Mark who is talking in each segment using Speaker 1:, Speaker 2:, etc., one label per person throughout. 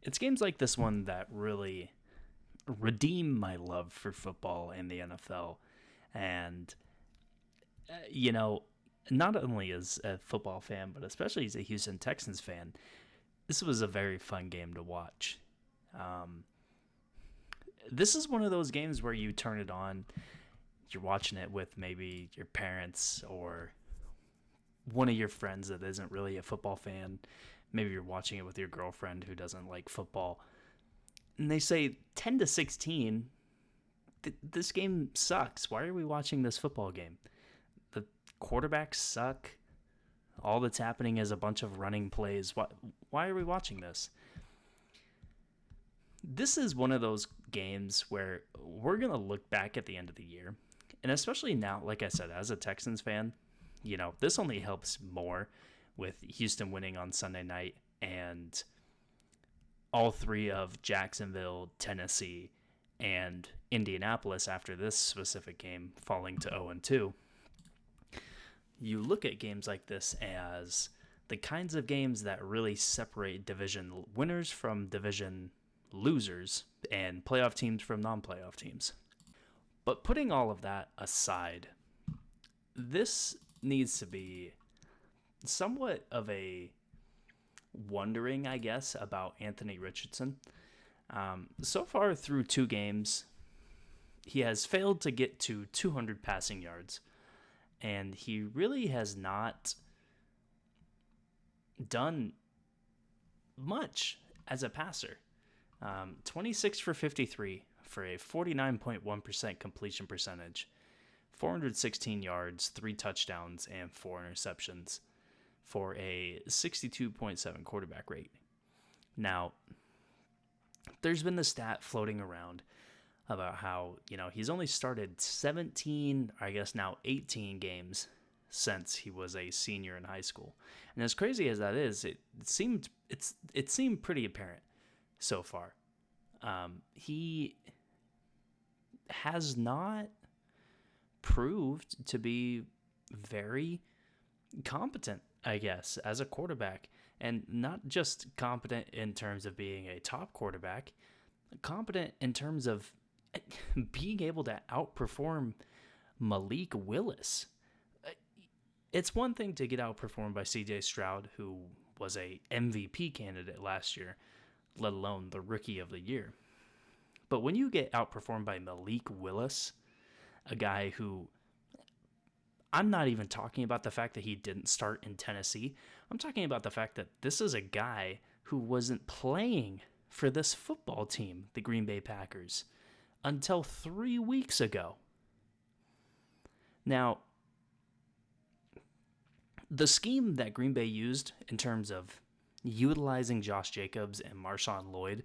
Speaker 1: It's games like this one that really redeem my love for football and the NFL. And, uh, you know, not only as a football fan, but especially as a Houston Texans fan, this was a very fun game to watch. Um, this is one of those games where you turn it on, you're watching it with maybe your parents or one of your friends that isn't really a football fan. Maybe you're watching it with your girlfriend who doesn't like football. And they say 10 to 16, this game sucks. Why are we watching this football game? The quarterbacks suck. All that's happening is a bunch of running plays. Why are we watching this? This is one of those games where we're going to look back at the end of the year. And especially now, like I said, as a Texans fan, this only helps more with Houston winning on Sunday night and all three of Jacksonville, Tennessee, and Indianapolis after this specific game falling to 0-2. You look at games like this as the kinds of games that really separate division winners from division losers and playoff teams from non-playoff teams. But putting all of that aside, this needs to be somewhat of a wondering, I guess, about Anthony Richardson. So far through two games, he has failed to get to 200 passing yards, and he really has not done much as a passer. 26 for 53 for a 49.1% completion percentage, 416 yards, 3 touchdowns, and 4 interceptions for a 62.7 quarterback rate. Now, there's been the stat floating around about how, he's only started 17, I guess now 18 games since he was a senior in high school. And as crazy as that is, it seemed pretty apparent so far. He has not proved to be very competent, I guess, as a quarterback. And not just competent in terms of being a top quarterback, competent in terms of being able to outperform Malik Willis. It's one thing to get outperformed by CJ Stroud, who was a MVP candidate last year, let alone the Rookie of the Year. But when you get outperformed by Malik Willis, a guy who, I'm not even talking about the fact that he didn't start in Tennessee. I'm talking about the fact that this is a guy who wasn't playing for this football team, the Green Bay Packers, until 3 weeks ago. Now, the scheme that Green Bay used in terms of utilizing Josh Jacobs and Marshawn Lloyd,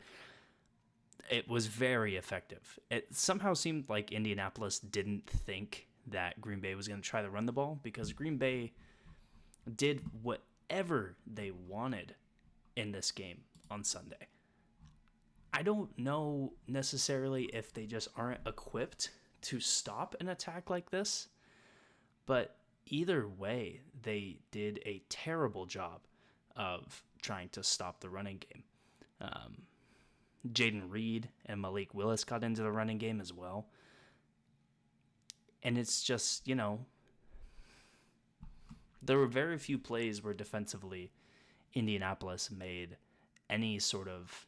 Speaker 1: it was very effective. It somehow seemed like Indianapolis didn't think that Green Bay was going to try to run the ball because Green Bay did whatever they wanted in this game on Sunday. I don't know necessarily if they just aren't equipped to stop an attack like this, but either way, they did a terrible job of trying to stop the running game. Jaden Reed and Malik Willis got into the running game as well. And it's just, there were very few plays where defensively Indianapolis made any sort of,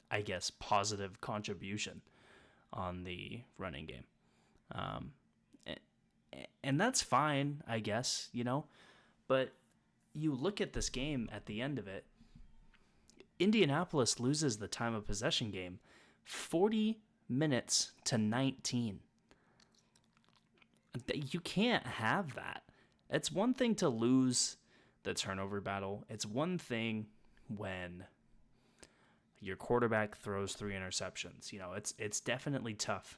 Speaker 1: I guess, positive contribution on the running game. And that's fine, I guess, But you look at this game at the end of it, Indianapolis loses the time of possession game 40 minutes to 19. You can't have that. It's one thing to lose the turnover battle. It's one thing when your quarterback throws 3 interceptions. It's definitely tough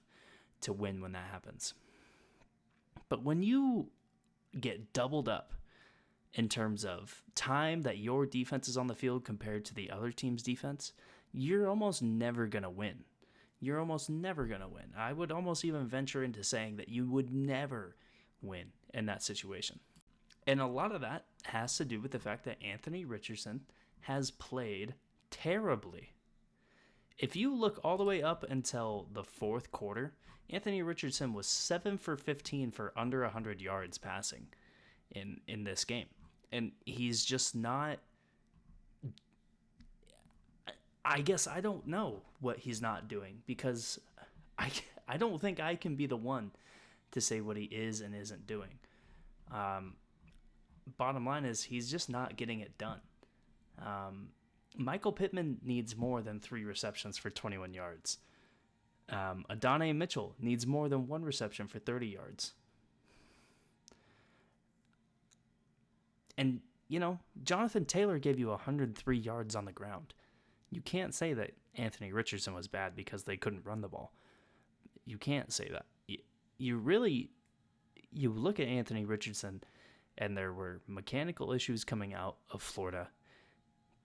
Speaker 1: to win when that happens. But when you get doubled up in terms of time that your defense is on the field compared to the other team's defense, you're almost never going to win. You're almost never going to win. I would almost even venture into saying that you would never win in that situation. And a lot of that has to do with the fact that Anthony Richardson has played terribly. If you look all the way up until the fourth quarter, Anthony Richardson was 7 for 15 for under 100 yards passing in this game. And he's just not... I guess I don't know what he's not doing, because I don't think I can be the one to say what he is and isn't doing. Bottom line is, he's just not getting it done. Michael Pittman needs more than 3 receptions for 21 yards. Adonai Mitchell needs more than 1 reception for 30 yards. And, Jonathan Taylor gave you 103 yards on the ground. You can't say that Anthony Richardson was bad because they couldn't run the ball. You can't say that. You look at Anthony Richardson, and there were mechanical issues coming out of Florida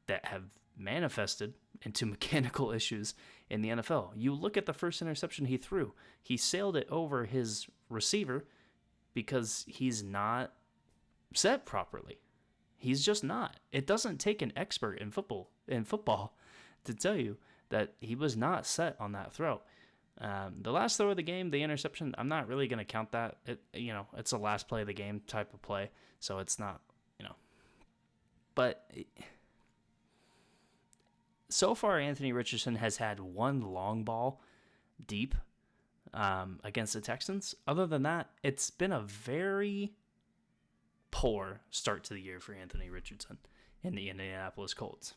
Speaker 1: that have manifested into mechanical issues in the NFL. You look at the first interception he threw. He sailed it over his receiver because he's not set properly. He's just not. It doesn't take an expert in football to tell you that he was not set on that throw. The last throw of the game, the interception, I'm not really going to count that. It's the last play of the game type of play, so it's not, But so far, Anthony Richardson has had 1 long ball deep against the Texans. Other than that, it's been a very poor start to the year for Anthony Richardson in the Indianapolis Colts.